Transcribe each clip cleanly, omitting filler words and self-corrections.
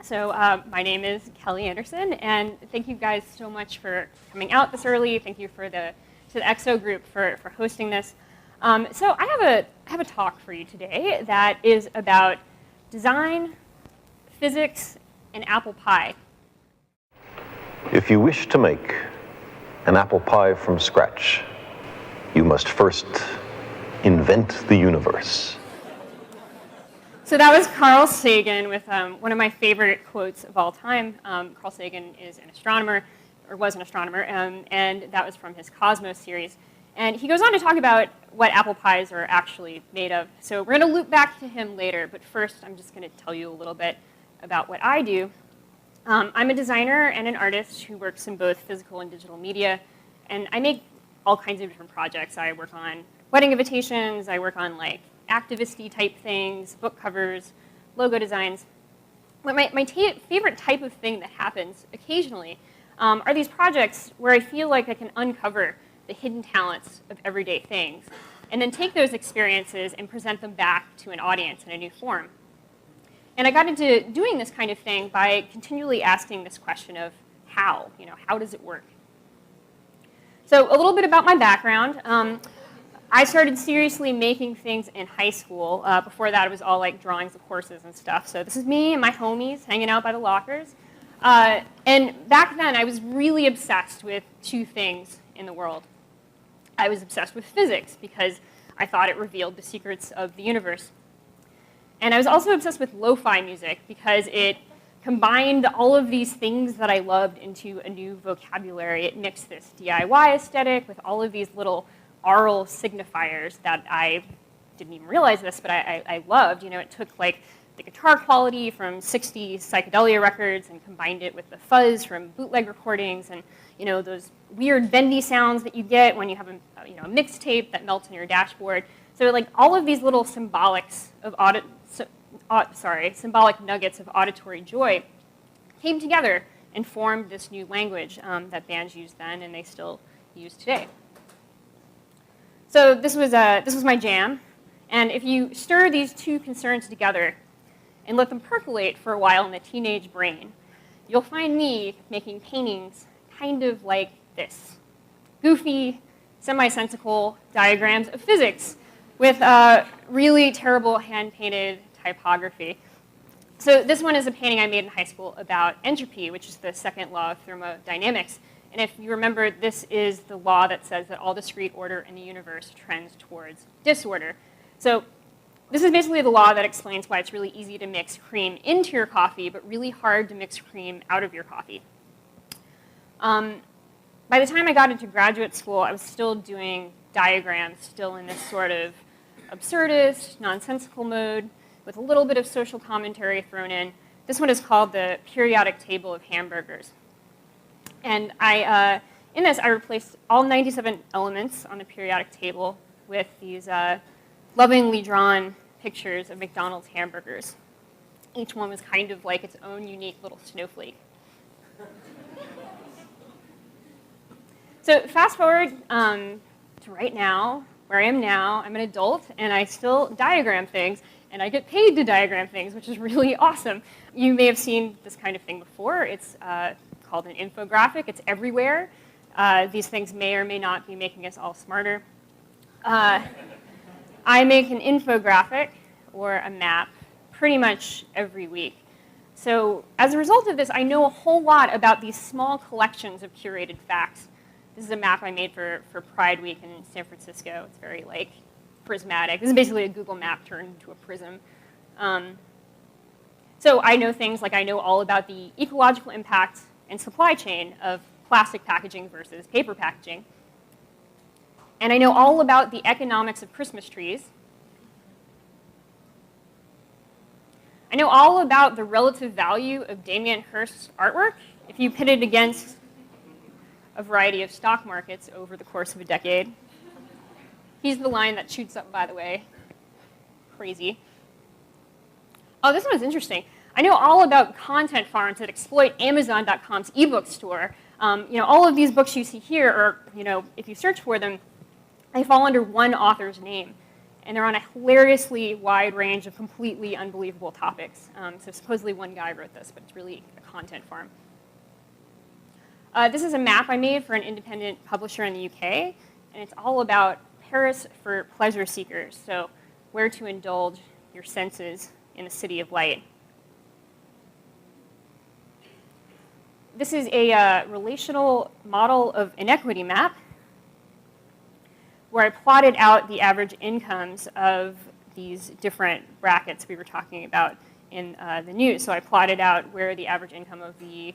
So my name is Kelly Anderson, and thank you guys so much for coming out this early. Thank you to the EXO group for hosting this. So I have a talk for you today that is about design, physics, and apple pie. If you wish to make an apple pie from scratch, you must first invent the universe. So that was Carl Sagan with one of my favorite quotes of all time. Carl Sagan is an astronomer, or was an astronomer, and that was from his Cosmos series. And he goes on to talk about what apple pies are actually made of. So we're going to loop back to him later, but first I'm just going to tell you a little bit about what I do. I'm a designer and an artist who works in both physical and digital media, and I make all kinds of different projects. I work on wedding invitations, I work on like activist-y type things, book covers, logo designs. But my favorite type of thing that happens occasionally are these projects where I feel like I can uncover the hidden talents of everyday things and then take those experiences and present them back to an audience in a new form. And I got into doing this kind of thing by continually asking this question of how, how does it work? So a little bit about my background. I started seriously making things in high school. Before that, it was all like drawings of horses and stuff. So this is me and my homies hanging out by the lockers. And back then, I was really obsessed with two things in the world. I was obsessed with physics because I thought it revealed the secrets of the universe. And I was also obsessed with lo-fi music because it combined all of these things that I loved into a new vocabulary. It mixed this DIY aesthetic with all of these little aural signifiers that I didn't even realize this, but I loved. It took like the guitar quality from 60s psychedelia records and combined it with the fuzz from bootleg recordings and those weird bendy sounds that you get when you have a mixtape that melts in your dashboard. So like all of these little symbolic nuggets of auditory joy came together and formed this new language that bands used then and they still use today. So this was my jam, and if you stir these two concerns together and let them percolate for a while in the teenage brain, you'll find me making paintings kind of like this. Goofy, semi-sensical diagrams of physics with really terrible hand-painted typography. So this one is a painting I made in high school about entropy, which is the second law of thermodynamics. And if you remember, this is the law that says that all discrete order in the universe trends towards disorder. So this is basically the law that explains why it's really easy to mix cream into your coffee, but really hard to mix cream out of your coffee. By the time I got into graduate school, I was still doing diagrams, still in this sort of absurdist, nonsensical mode, with a little bit of social commentary thrown in. This one is called the periodic table of hamburgers. And in this, I replaced all 97 elements on the periodic table with these lovingly drawn pictures of McDonald's hamburgers. Each one was kind of like its own unique little snowflake. So fast forward to right now, where I am now. I'm an adult, and I still diagram things, and I get paid to diagram things, which is really awesome. You may have seen this kind of thing before. It's called an infographic. It's everywhere. These things may or may not be making us all smarter. I make an infographic or a map pretty much every week. So as a result of this, I know a whole lot about these small collections of curated facts. This is a map I made for Pride Week in San Francisco. It's very like prismatic. This is basically a Google map turned into a prism. So I know things like I know all about the ecological impact and supply chain of plastic packaging versus paper packaging. And I know all about the economics of Christmas trees. I know all about the relative value of Damien Hirst's artwork if you pit it against a variety of stock markets over the course of a decade. He's the line that shoots up, by the way. Crazy. Oh, this one is interesting. I know all about content farms that exploit Amazon.com's ebook store. All of these books you see here, or if you search for them, they fall under one author's name. And they're on a hilariously wide range of completely unbelievable topics. So supposedly one guy wrote this, but it's really a content farm. This is a map I made for an independent publisher in the UK, and it's all about Paris for pleasure seekers. So where to indulge your senses in the city of light. This is a relational model of inequity map where I plotted out the average incomes of these different brackets we were talking about in the news. So I plotted out where the average income of the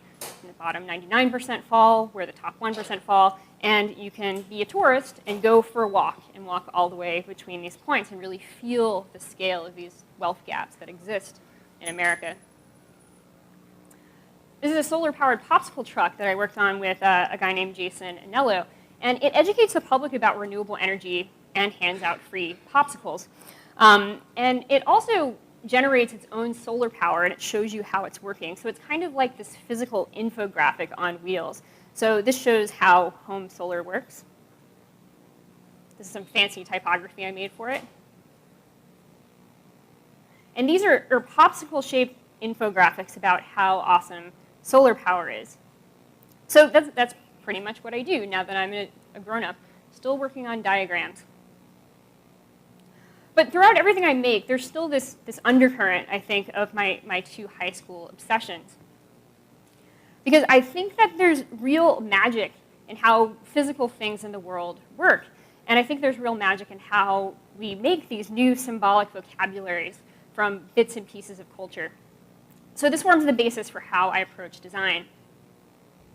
bottom 99% fall, where the top 1% fall, and you can be a tourist and go for a walk and walk all the way between these points and really feel the scale of these wealth gaps that exist in America. This is a solar-powered popsicle truck that I worked on with a guy named Jason Anello. And it educates the public about renewable energy and hands out free popsicles. And it also generates its own solar power, and it shows you how it's working. So it's kind of like this physical infographic on wheels. So this shows how home solar works. This is some fancy typography I made for it. And these are popsicle-shaped infographics about how awesome solar power is. So that's pretty much what I do now that I'm a grown-up, still working on diagrams. But throughout everything I make, there's still this undercurrent, I think, of my two high school obsessions. Because I think that there's real magic in how physical things in the world work. And I think there's real magic in how we make these new symbolic vocabularies from bits and pieces of culture. So this forms the basis for how I approach design.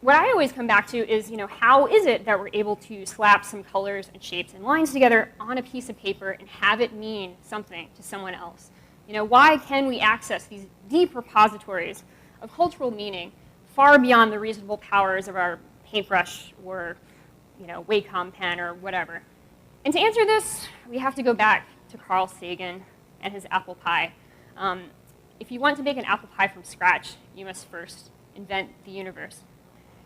What I always come back to is, how is it that we're able to slap some colors and shapes and lines together on a piece of paper and have it mean something to someone else? Why can we access these deep repositories of cultural meaning far beyond the reasonable powers of our paintbrush or, Wacom pen or whatever? And to answer this, we have to go back to Carl Sagan and his apple pie. If you want to make an apple pie from scratch, you must first invent the universe.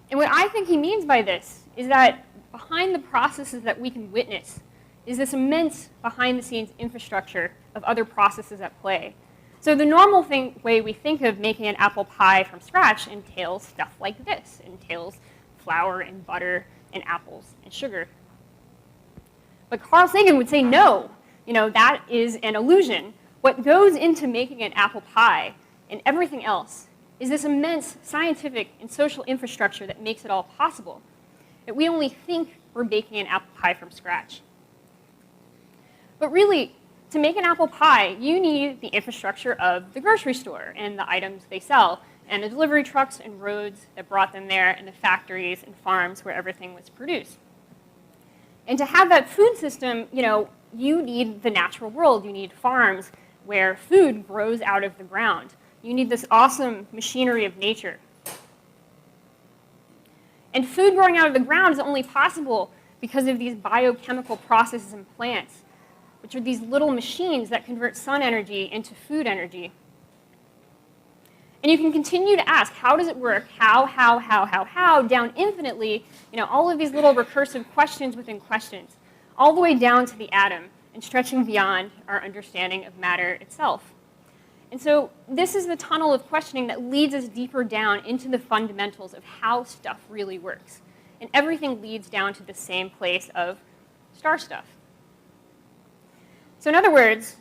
And what I think he means by this is that behind the processes that we can witness is this immense behind-the-scenes infrastructure of other processes at play. So the normal way we think of making an apple pie from scratch entails stuff like this. It entails flour and butter and apples and sugar. But Carl Sagan would say no. That is an illusion. What goes into making an apple pie and everything else is this immense scientific and social infrastructure that makes it all possible. That we only think we're baking an apple pie from scratch. But really, to make an apple pie, you need the infrastructure of the grocery store and the items they sell, and the delivery trucks and roads that brought them there, and the factories and farms where everything was produced. And to have that food system, you need the natural world. You need farms where food grows out of the ground. You need this awesome machinery of nature. And food growing out of the ground is only possible because of these biochemical processes in plants, which are these little machines that convert sun energy into food energy. And you can continue to ask, how does it work? How, down infinitely, all of these little recursive questions within questions, all the way down to the atom and stretching beyond our understanding of matter itself. And so this is the tunnel of questioning that leads us deeper down into the fundamentals of how stuff really works. And everything leads down to the same place of star stuff. So in other words,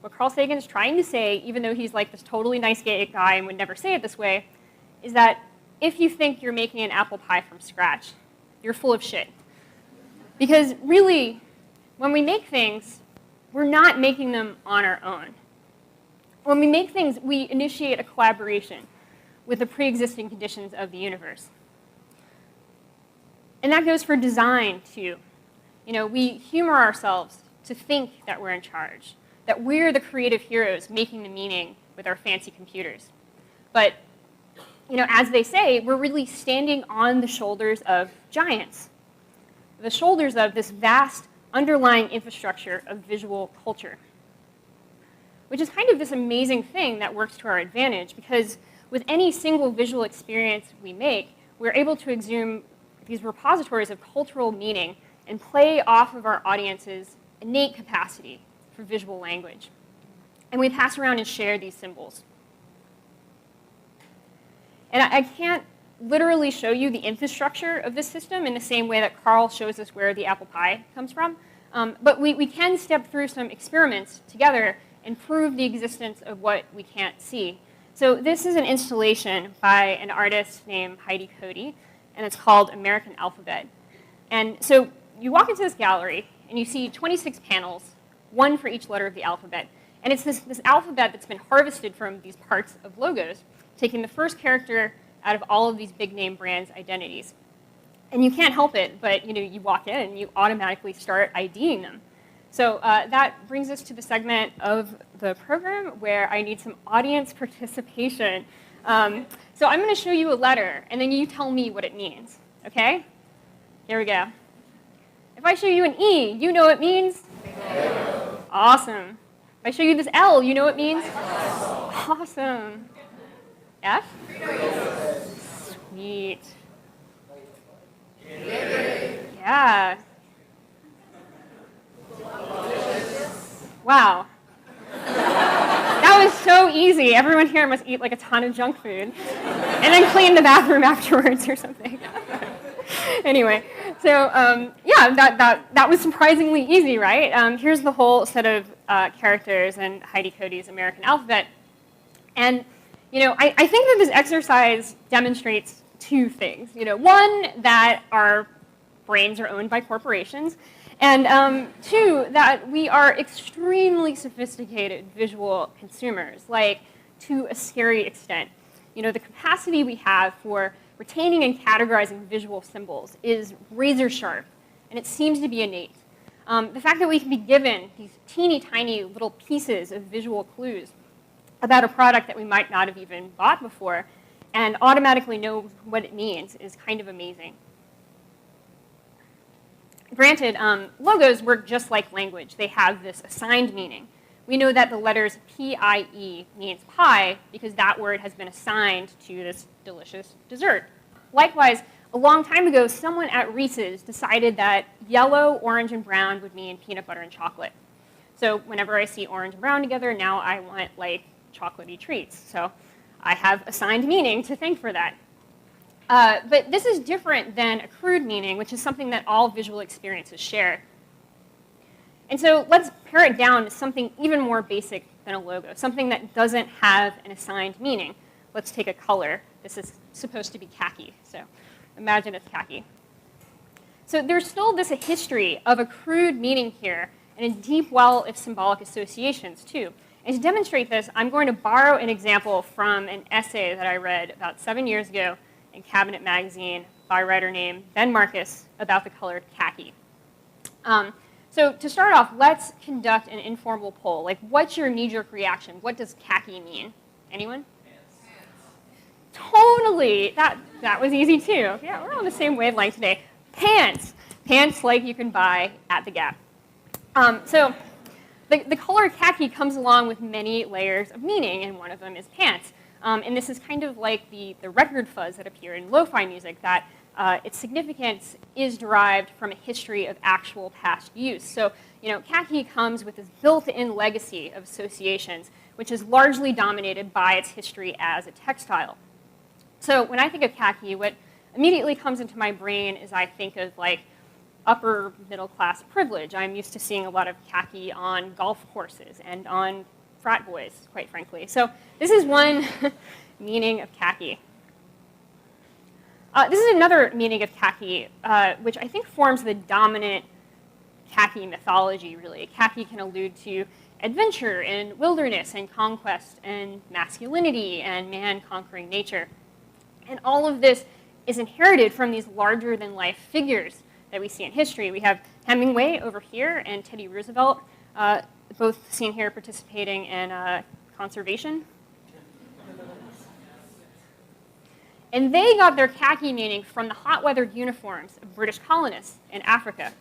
what Carl Sagan is trying to say, even though he's like this totally nice guy and would never say it this way, is that if you think you're making an apple pie from scratch, you're full of shit. Because really, when we make things, we're not making them on our own. When we make things, we initiate a collaboration with the pre-existing conditions of the universe. And that goes for design, too. We humor ourselves to think that we're in charge, that we're the creative heroes making the meaning with our fancy computers. But as they say, we're really standing on the shoulders of giants, the shoulders of this vast underlying infrastructure of visual culture, which is kind of this amazing thing that works to our advantage, because with any single visual experience we make, we're able to exhume these repositories of cultural meaning and play off of our audience's innate capacity for visual language. And we pass around and share these symbols. And I can't literally show you the infrastructure of this system in the same way that Carl shows us where the apple pie comes from. But we can step through some experiments together and prove the existence of what we can't see. So this is an installation by an artist named Heidi Cody, and it's called American Alphabet. And so you walk into this gallery, and you see 26 panels, one for each letter of the alphabet. And it's this alphabet that's been harvested from these parts of logos, taking the first character out of all of these big name brands' identities. And you can't help it, but you walk in and you automatically start IDing them. So that brings us to the segment of the program where I need some audience participation. So I'm going to show you a letter, and then you tell me what it means, okay? Here we go. If I show you an E, you know what it means? Awesome. If I show you this L, you know what it means? Awesome. F? Sweet. Yeah. Wow. That was so easy. Everyone here must eat like a ton of junk food and then clean the bathroom afterwards or something. Anyway, so yeah, that was surprisingly easy, right? Here's the whole set of characters in Heidi Cody's American Alphabet. And I think that this exercise demonstrates two things. One, that our brains are owned by corporations, and two, that we are extremely sophisticated visual consumers, like to a scary extent. The capacity we have for retaining and categorizing visual symbols is razor sharp, and it seems to be innate. The fact that we can be given these teeny tiny little pieces of visual clues about a product that we might not have even bought before and automatically know what it means is kind of amazing. Granted, logos work just like language. They have this assigned meaning. We know that the letters P-I-E means pie because that word has been assigned to this delicious dessert. Likewise, a long time ago, someone at Reese's decided that yellow, orange, and brown would mean peanut butter and chocolate. So whenever I see orange and brown together, now I want like chocolatey treats. So I have assigned meaning to thank for that. But this is different than accrued meaning, which is something that all visual experiences share. And so let's pare it down to something even more basic than a logo, something that doesn't have an assigned meaning. Let's take a color. This is supposed to be khaki, so imagine it's khaki. So there's still this history of accrued meaning here and a deep well of symbolic associations, too. And to demonstrate this, I'm going to borrow an example from an essay that I read about 7 years ago in Cabinet Magazine by a writer named Ben Marcus about the color khaki. So to start off, let's conduct an informal poll. Like, what's your knee-jerk reaction? What does khaki mean? Anyone? Pants. Totally. That was easy, too. Yeah, we're on the same wavelength today. Pants. Pants like you can buy at the Gap. So the color khaki comes along with many layers of meaning, and one of them is pants. And this is kind of like the record fuzz that appear in lo-fi music, that its significance is derived from a history of actual past use. So, khaki comes with this built-in legacy of associations, which is largely dominated by its history as a textile. So when I think of khaki, what immediately comes into my brain is I think of like upper middle class privilege. I'm used to seeing a lot of khaki on golf courses and on frat boys, quite frankly. So this is one meaning of khaki. This is another meaning of khaki, which I think forms the dominant khaki mythology, really. Khaki can allude to adventure and wilderness and conquest and masculinity and man conquering nature. And all of this is inherited from these larger-than-life figures that we see in history. We have Hemingway over here and Teddy Roosevelt, both seen here participating in conservation. And they got their khaki meaning from the hot-weathered uniforms of British colonists in Africa,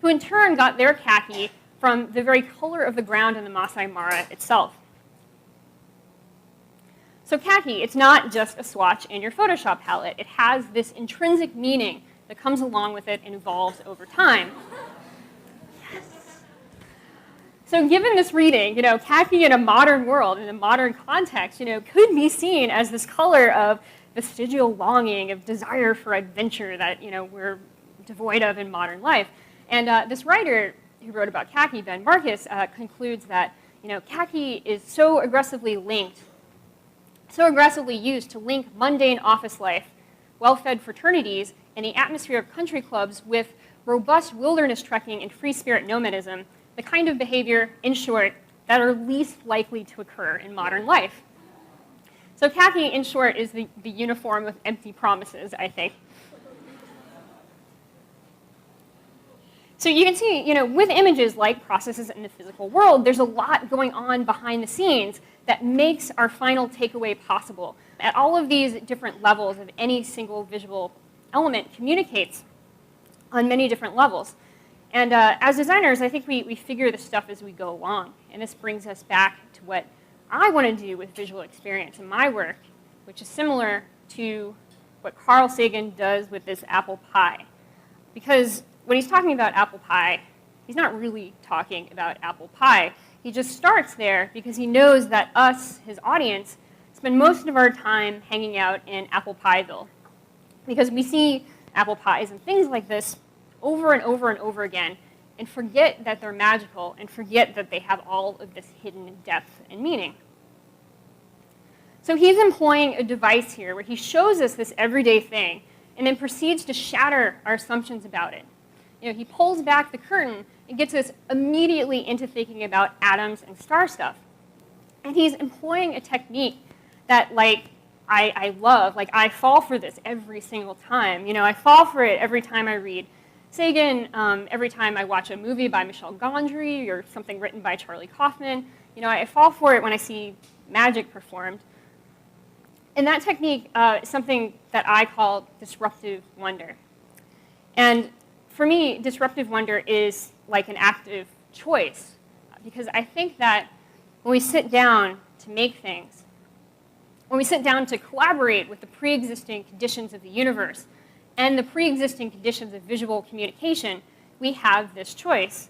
who in turn got their khaki from the very color of the ground in the Masai Mara itself. So khaki, it's not just a swatch in your Photoshop palette. It has this intrinsic meaning that comes along with it and evolves over time. So given this reading, khaki in a modern world, in a modern context, could be seen as this color of vestigial longing, of desire for adventure that, we're devoid of in modern life. And this writer who wrote about khaki, Ben Marcus, concludes that, khaki is so aggressively used to link mundane office life, well-fed fraternities, and the atmosphere of country clubs with robust wilderness trekking and free-spirit nomadism, the kind of behavior, in short, that are least likely to occur in modern life. So khaki, in short, is the uniform of empty promises, I think. So you can see, with images like processes in the physical world, there's a lot going on behind the scenes that makes our final takeaway possible. At all of these different levels of any single visual element communicates on many different levels. And as designers, I think we figure this stuff as we go along. And this brings us back to what I want to do with visual experience in my work, which is similar to what Carl Sagan does with this apple pie. Because when he's talking about apple pie, he's not really talking about apple pie. He just starts there because he knows that us, his audience, spend most of our time hanging out in Apple Pieville. Because we see apple pies and things like this over and over and over again and forget that they're magical and forget that they have all of this hidden depth and meaning. So he's employing a device here where he shows us this everyday thing and then proceeds to shatter our assumptions about it. He pulls back the curtain and gets us immediately into thinking about atoms and star stuff. And he's employing a technique that, I love. I fall for this every single time. I fall for it every time I read Sagan, every time I watch a movie by Michel Gondry or something written by Charlie Kaufman. I fall for it when I see magic performed. And that technique is something that I call disruptive wonder. And for me, disruptive wonder is like an active choice, because I think that when we sit down to make things, when we sit down to collaborate with the pre-existing conditions of the universe and the pre-existing conditions of visual communication, we have this choice.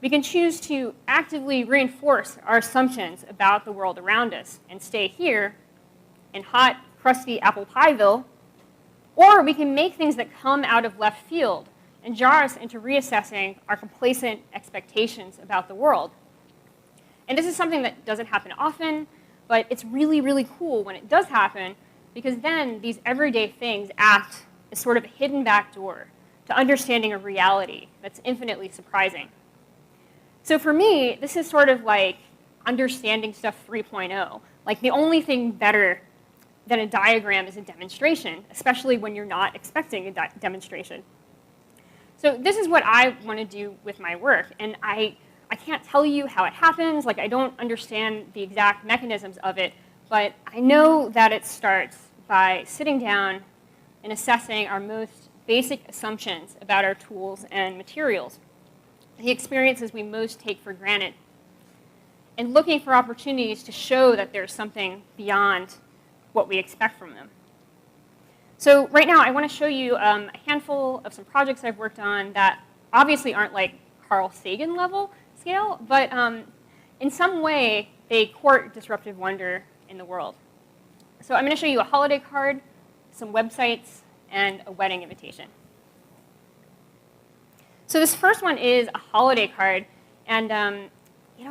We can choose to actively reinforce our assumptions about the world around us and stay here in hot, crusty Apple Pieville, or we can make things that come out of left field and jar us into reassessing our complacent expectations about the world. And this is something that doesn't happen often, but it's really, really cool when it does happen, because then these everyday things act as sort of a hidden back door to understanding a reality that's infinitely surprising. So for me, this is sort of like understanding stuff 3.0. Like the only thing better than a diagram is a demonstration, especially when you're not expecting a demonstration. So this is what I want to do with my work, and I can't tell you how it happens. I don't understand the exact mechanisms of it, but I know that it starts by sitting down and assessing our most basic assumptions about our tools and materials, the experiences we most take for granted, and looking for opportunities to show that there's something beyond what we expect from them. So right now, I want to show you a handful of some projects I've worked on that obviously aren't like Carl Sagan level scale, but in some way, they court disruptive wonder in the world. So I'm going to show you a holiday card, some websites, and a wedding invitation. So this first one is a holiday card, and I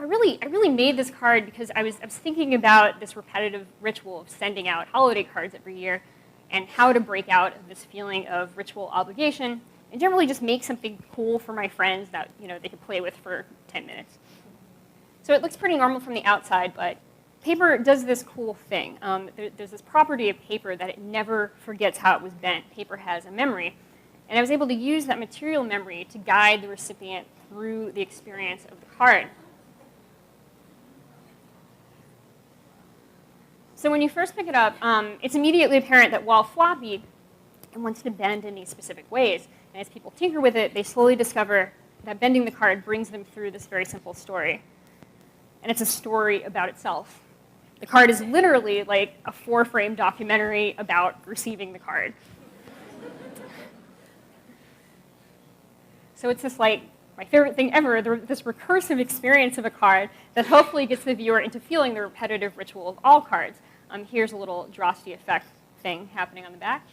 really made this card because I was thinking about this repetitive ritual of sending out holiday cards every year, and how to break out of this feeling of ritual obligation, and generally just make something cool for my friends that they could play with for 10 minutes. So it looks pretty normal from the outside, but paper does this cool thing. There's this property of paper that it never forgets how it was bent. Paper has a memory. And I was able to use that material memory to guide the recipient through the experience of the card. So when you first pick it up, it's immediately apparent that while floppy, it wants to bend in these specific ways. And as people tinker with it, they slowly discover that bending the card brings them through this very simple story. And it's a story about itself. The card is literally like a 4-frame documentary about receiving the card. So it's just like my favorite thing ever, this recursive experience of a card that hopefully gets the viewer into feeling the repetitive ritual of all cards. Here's a little Drosty effect thing happening on the back.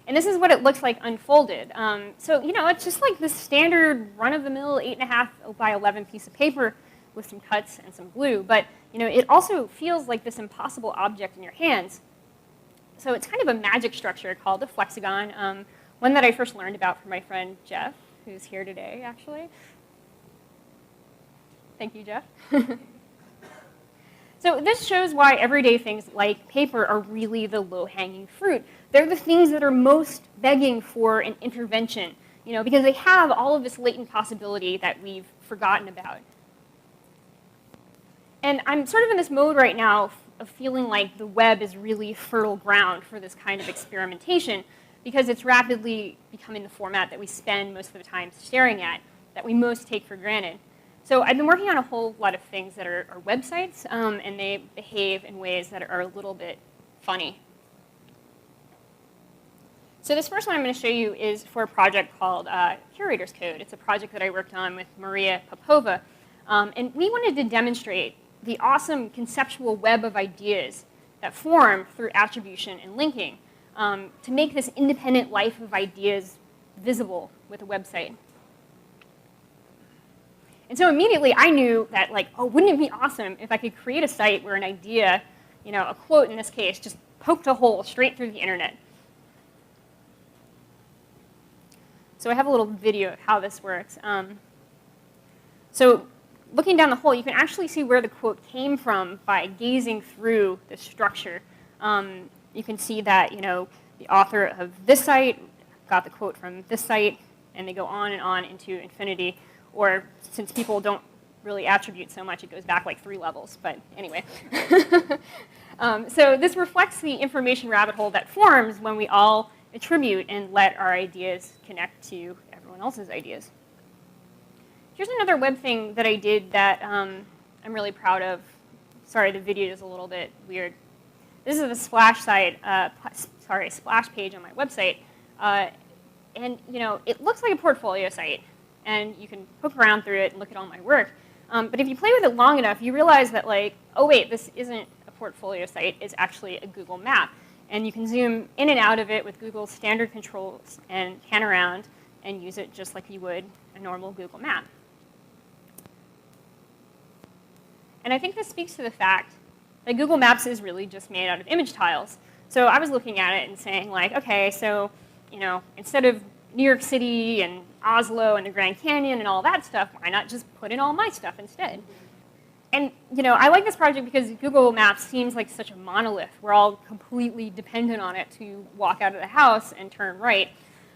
And this is what it looks like unfolded. So, it's just like this standard run-of-the-mill 8.5 by 11 piece of paper with some cuts and some glue. But, it also feels like this impossible object in your hands. So it's kind of a magic structure called a flexagon, one that I first learned about from my friend Jeff, who's here today, actually. Thank you, Jeff. So this shows why everyday things like paper are really the low-hanging fruit. They're the things that are most begging for an intervention, because they have all of this latent possibility that we've forgotten about. And I'm sort of in this mode right now of feeling like the web is really fertile ground for this kind of experimentation, because it's rapidly becoming the format that we spend most of the time staring at, that we most take for granted. So I've been working on a whole lot of things that are websites, and they behave in ways that are a little bit funny. So this first one I'm going to show you is for a project called Curator's Code. It's a project that I worked on with Maria Popova. And we wanted to demonstrate the awesome conceptual web of ideas that form through attribution and linking to make this independent life of ideas visible with a website. And so immediately I knew that, wouldn't it be awesome if I could create a site where an idea, a quote in this case, just poked a hole straight through the internet. So I have a little video of how this works. So looking down the hole, you can actually see where the quote came from by gazing through the structure. You can see that, the author of this site got the quote from this site, and they go on and on into infinity. Or since people don't really attribute so much, it goes back like 3 levels. But anyway. So this reflects the information rabbit hole that forms when we all attribute and let our ideas connect to everyone else's ideas. Here's another web thing that I did that I'm really proud of. Sorry, the video is a little bit weird. This is a splash site, splash page on my website. And it looks like a portfolio site. And you can poke around through it and look at all my work. But if you play with it long enough, you realize that, oh wait, this isn't a portfolio site. It's actually a Google map. And you can zoom in and out of it with Google's standard controls and pan around and use it just like you would a normal Google map. And I think this speaks to the fact that Google Maps is really just made out of image tiles. So I was looking at it and saying, okay, so instead of New York City and Oslo and the Grand Canyon and all that stuff, why not just put in all my stuff instead? And I like this project because Google Maps seems like such a monolith. We're all completely dependent on it to walk out of the house and turn right.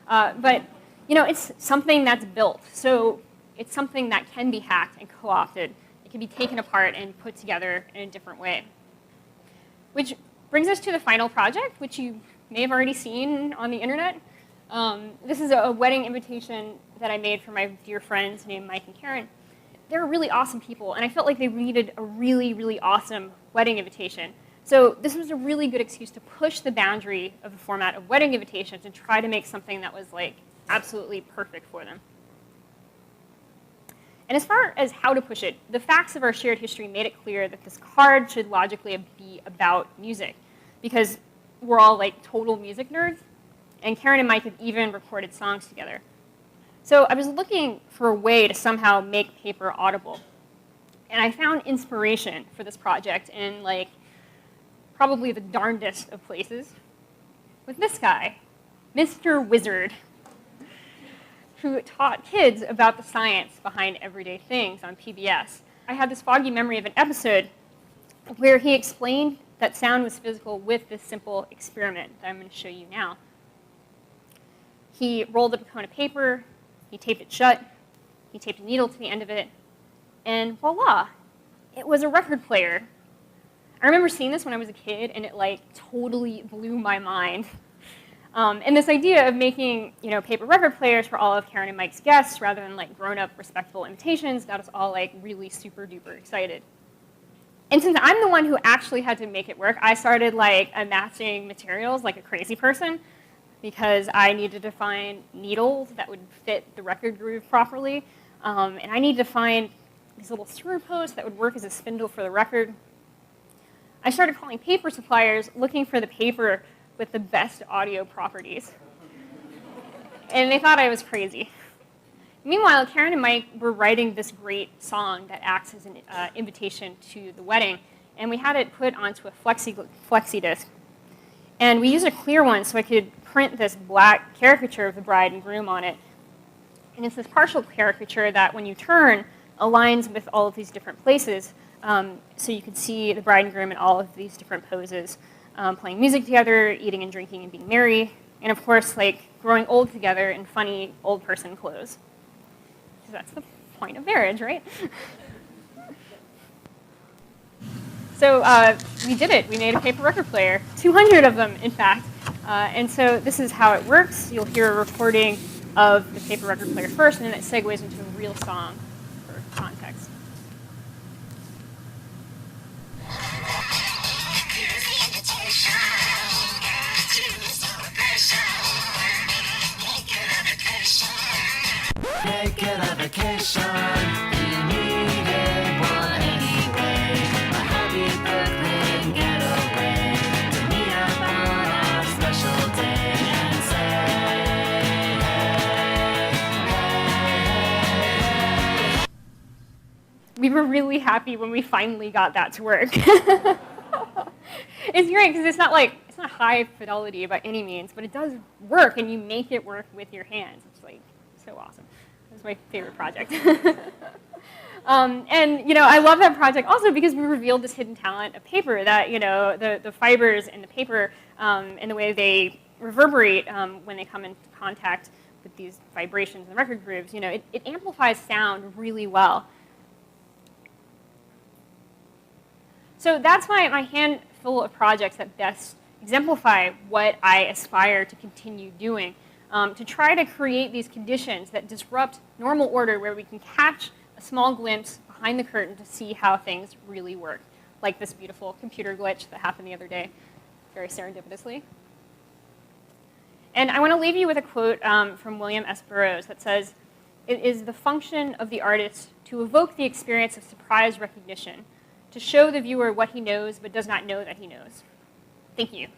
But it's something that's built. So it's something that can be hacked and co-opted. It can be taken apart and put together in a different way. Which brings us to the final project, which you may have already seen on the internet. This is a wedding invitation that I made for my dear friends named Mike and Karen. They're really awesome people, and I felt like they needed a really, really awesome wedding invitation. So this was a really good excuse to push the boundary of the format of wedding invitations and try to make something that was absolutely perfect for them. And as far as how to push it, the facts of our shared history made it clear that this card should logically be about music, because we're all total music nerds. And Karen and Mike have even recorded songs together. So I was looking for a way to somehow make paper audible. And I found inspiration for this project in probably the darndest of places with this guy, Mr. Wizard, who taught kids about the science behind everyday things on PBS. I had this foggy memory of an episode where he explained that sound was physical with this simple experiment that I'm going to show you now. He rolled up a cone of paper, he taped it shut, he taped a needle to the end of it, and voila, it was a record player. I remember seeing this when I was a kid, and it like totally blew my mind. And this idea of making, paper record players for all of Karen and Mike's guests rather than like grown-up, respectful invitations got us all like really super duper excited. And since I'm the one who actually had to make it work, I started like matching materials like a crazy person because I needed to find needles that would fit the record groove properly, and I needed to find these little screw posts that would work as a spindle for the record. I started calling paper suppliers looking for the paper with the best audio properties. And they thought I was crazy. Meanwhile, Karen and Mike were writing this great song that acts as an invitation to the wedding, and we had it put onto a flexi disc. And we used a clear one so I could print this black caricature of the bride and groom on it. And it's this partial caricature that, when you turn, aligns with all of these different places, so you can see the bride and groom in all of these different poses, playing music together, eating and drinking and being merry, and of course, like growing old together in funny old person clothes. So that's the point of marriage, right? So we did it. We made a paper record player, 200 of them, in fact. And so this is how it works. You'll hear a recording of the paper record player first, and then it segues into a real song for context. Make it a vacation. You needed one anyway. A happy Brooklyn getaway to meet up on our special day and say, hey, hey. We were really happy when we finally got that to work. It's great because it's not high fidelity by any means, but it does work, and you make it work with your hands. It's like so awesome. It's my favorite project. And I love that project also because we revealed this hidden talent of paper, that the fibers in the paper and the way they reverberate when they come into contact with these vibrations and record grooves, it amplifies sound really well. So that's my handful of projects that best exemplify what I aspire to continue doing. To try to create these conditions that disrupt normal order, where we can catch a small glimpse behind the curtain to see how things really work, like this beautiful computer glitch that happened the other day, very serendipitously. And I want to leave you with a quote from William S. Burroughs that says, "It is the function of the artist to evoke the experience of surprise recognition, to show the viewer what he knows but does not know that he knows." Thank you.